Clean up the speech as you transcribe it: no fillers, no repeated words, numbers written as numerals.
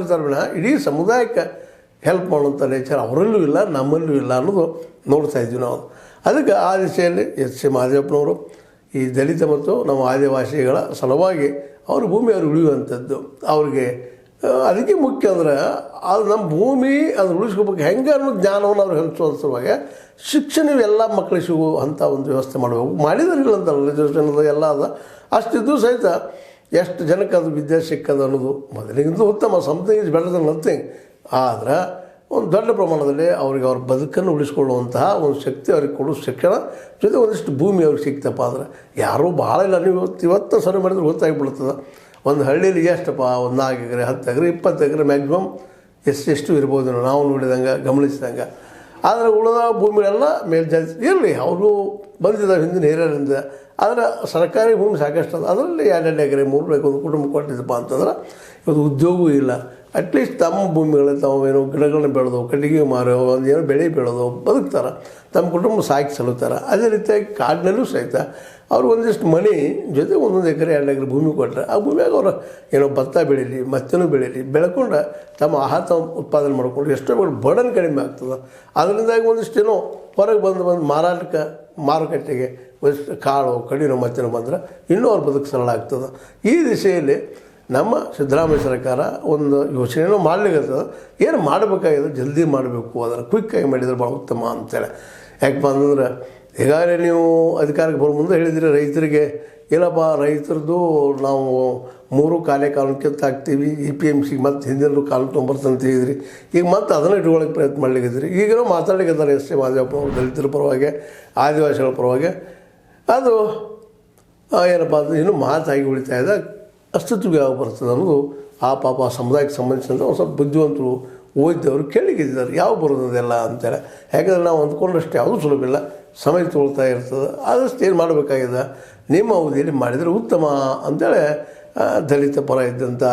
ಇರ್ತಾರೆ ವಿನ ಇಡೀ ಸಮುದಾಯಕ್ಕೆ ಹೆಲ್ಪ್ ಮಾಡುವಂಥ ನೇಚರ್ ಅವರಲ್ಲೂ ಇಲ್ಲ, ನಮ್ಮಲ್ಲೂ ಇಲ್ಲ ಅನ್ನೋದು ನೋಡ್ತಾ ಇದ್ವಿ ನಾವು. ಅದಕ್ಕೆ ಆ ದಿಶೆಯಲ್ಲಿ ಎಚ್ ಸಿ ಮಹದೇವಪ್ಪನವರು ಈ ದಲಿತ ಮತ್ತು ನಮ್ಮ ಆದಿವಾಸಿಗಳ ಸಲುವಾಗಿ ಅವ್ರ ಭೂಮಿ ಅವ್ರಿಗೆ ಉಳಿಯುವಂಥದ್ದು ಅವ್ರಿಗೆ ಅದಕ್ಕೆ ಮುಖ್ಯ ಅಂದ್ರೆ ಅದು ನಮ್ಮ ಭೂಮಿ ಅದು ಉಳಿಸ್ಕೋಬೇಕು ಹೆಂಗೆ ಅನ್ನೋ ಜ್ಞಾನವನ್ನು ಅವ್ರಿಗೆ ಹಂಚುವ ಸಲುವಾಗಿ ಶಿಕ್ಷಣ ಎಲ್ಲ ಮಕ್ಕಳಿಗೆ ಸಿಗೋ ಅಂಥ ಒಂದು ವ್ಯವಸ್ಥೆ ಮಾಡಬೇಕು. ಮಾಡಿದ್ರಿಲ್ಲ ಅಂತಲ್ಲ ರಿಸರ್ವೇಷನ್ ಎಲ್ಲ ಅದ, ಅಷ್ಟಿದ್ದು ಸಹಿತ ಎಷ್ಟು ಜನಕ್ಕೆ ಅದು ವಿದ್ಯೆ ಸಿಕ್ಕದು ಅನ್ನೋದು ಮೊದಲಿಗಿಂತ ಉತ್ತಮ. Something is better than nothing. ಆದರೆ ಒಂದು ದೊಡ್ಡ ಪ್ರಮಾಣದಲ್ಲಿ ಅವ್ರಿಗೆ ಅವ್ರ ಬದುಕನ್ನು ಉಳಿಸ್ಕೊಳ್ಳುವಂತಹ ಒಂದು ಶಕ್ತಿ ಅವ್ರಿಗೆ ಕೊಡೋ ಶಿಕ್ಷಣ ಜೊತೆ ಒಂದಿಷ್ಟು ಭೂಮಿ ಅವ್ರಿಗೆ ಸಿಕ್ತಪ್ಪ ಅಂದ್ರೆ ಯಾರೂ ಭಾಳ ಇಲ್ಲ. ನೀವು ಇವತ್ತು ಸರ್ವೆ ಮಾಡಿದ್ರೆ ಗೊತ್ತಾಗಿಬಿಡ್ತದೆ. ಒಂದು ಹಳ್ಳಿಯಲ್ಲಿ ಎಷ್ಟಪ್ಪ ಒಂದು 4 ಎಕರೆ 10 ಎಕರೆ 20 ಎಕರೆ ಮ್ಯಾಕ್ಸಿಮಮ್ ಎಷ್ಟು ಇರ್ಬೋದು ನಾವು ನೋಡಿದಂಗೆ ಗಮನಿಸಿದಂಗೆ. ಆದರೆ ಉಳಿದ ಭೂಮಿಗಳೆಲ್ಲ ಮೇಲ್ಜಾತಿ ಇರಲಿ, ಅವರು ಬಂದಿದ್ದಾವೆ ಹಿಂದಿನ ಹಿರಿಯರಿಂದ. ಆದರೆ ಸರ್ಕಾರಿ ಭೂಮಿ ಸಾಕಷ್ಟು ಅದ, ಅದರಲ್ಲಿ 2 ಎಕರೆ 3 ಎಕರೆ ಒಂದು ಕುಟುಂಬ ಕೊಟ್ಟಿದ್ದಪ್ಪ ಅಂತಂದ್ರೆ ಇವತ್ತು ಉದ್ಯೋಗವೂ ಇಲ್ಲ. ಅಟ್ಲೀಸ್ಟ್ ತಮ್ಮ ಭೂಮಿಗಳಲ್ಲಿ ತಾವೇನೋ ಗಿಡಗಳನ್ನ ಬೆಳೆದು ಕಟ್ಟಿಗೆ ಮಾರೋ ಒಂದು ಏನೋ ಬೆಳೆ ಬೆಳೆದು ಬದುಕ್ತಾರೆ, ತಮ್ಮ ಕುಟುಂಬ ಸಾಕಿ ಸಲ್ಲುತ್ತಾರೆ. ಅದೇ ರೀತಿಯಾಗಿ ಕಾಡಿನಲ್ಲೂ ಸಹಿತ ಅವ್ರು ಒಂದಿಷ್ಟು ಮನೆ ಜೊತೆ 1 ಎಕರೆ 2 ಎಕರೆ ಭೂಮಿ ಕೊಟ್ಟರೆ ಆ ಭೂಮಿಯಾಗ ಅವರು ಏನೋ ಭತ್ತ ಬೆಳೀಲಿ ಮತ್ತೇನೋ ಬೆಳೀಲಿ ಬೆಳ್ಕೊಂಡು ತಮ್ಮ ಆಹಾರ ಉತ್ಪಾದನೆ ಮಾಡಿಕೊಂಡು ಎಷ್ಟೋ ಬರ್ಡನ್ ಕಡಿಮೆ ಆಗ್ತದೆ. ಅದರಿಂದಾಗಿ ಒಂದಿಷ್ಟು ಏನೋ ಹೊರಗೆ ಬಂದು ಮಾರುಕಟ್ಟೆಗೆ ಒಂದಿಷ್ಟು ಕಾಳು ಕಡಿನೋ ಮತ್ತೇನೋ ಬಂದ್ರೆ ಇನ್ನೂ ಅವ್ರ ಬದುಕು ಸರಳ ಆಗ್ತದೆ. ಈ ದಿಶೆಯಲ್ಲಿ ನಮ್ಮ ಸಿದ್ದರಾಮಯ್ಯ ಸರ್ಕಾರ ಒಂದು ಯೋಚನೆಯೂ ಮಾಡಲಿಕ್ಕೆ ಏನು ಮಾಡಬೇಕಾಗಿದೆ ಜಲ್ದಿ ಮಾಡಬೇಕು, ಅದನ್ನು ಕ್ವಿಕ್ಕಾಗಿ ಮಾಡಿದರೆ ಭಾಳ ಉತ್ತಮ ಅಂತೇಳಿ. ಯಾಕಪ್ಪ ಅಂತಂದ್ರೆ ಈಗಾಗಲೇ ನೀವು ಅಧಿಕಾರಕ್ಕೆ ಬರೋ ಮುಂದೆ ಹೇಳಿದಿರಿ ರೈತರಿಗೆ ಇಲ್ಲಪ್ಪ ರೈತರದ್ದು ನಾವು 3 ಕಾಲಕ್ಕೆ ಹಾಕ್ತೀವಿ, EPMC ಮತ್ತು ಹಿಂದಿನ ಕಾಲು ತೊಂಬರ್ತಂತ ಹೇಳಿದ್ರಿ. ಈಗ ಮತ್ತೆ ಅದನ್ನು ಇಟ್ಕೊಳ್ಳೋಕೆ ಪ್ರಯತ್ನ ಮಾಡ್ಲಿಕ್ಕಿದ್ರಿ. ಈಗಲೂ ಮಾತಾಡ್ಲಿಕ್ಕಿದ್ದಾರೆ ಎಸ್ ಸಿ ಮಹದೇವಪ್ಪ ಅವರು ದಲಿತರ ಪರವಾಗಿ ಆದಿವಾಸಿಗಳ ಪರವಾಗಿ. ಅದು ಏನಪ್ಪ ಅಂದರೆ ಇನ್ನೂ ಮಾತಾಗಿ ಉಳಿತಾ ಇದೆ, ಅಸ್ತಿತ್ವಕ್ಕೆ ಯಾವ ಬರ್ತದೆ ಅನ್ನೋದು ಆ ಪಾಪ ಸಮುದಾಯಕ್ಕೆ ಸಂಬಂಧಿಸಿದಂಥ ಒಂದು ಸ್ವಲ್ಪ ಬುದ್ಧಿವಂತರು ಓದಿದವರು ಕೇಳಿಗಿದ್ದಾರೆ ಯಾವ ಬರೋದೆಲ್ಲ ಅಂತೇಳಿ. ಯಾಕಂದರೆ ನಾವು ಅಂದ್ಕೊಂಡಷ್ಟು ಯಾವುದೂ ಸುಲಭಿಲ್ಲ, ಸಮಯ ತೊಗೊಳ್ತಾ ಇರ್ತದೆ. ಆದಷ್ಟು ಏನು ಮಾಡಬೇಕಾಗಿದೆ ನಿಮ್ಮ ಅವಧಿಯಲ್ಲಿ ಮಾಡಿದರೆ ಉತ್ತಮ ಅಂತೇಳಿ ದಲಿತ ಪರ ಇದ್ದಂಥ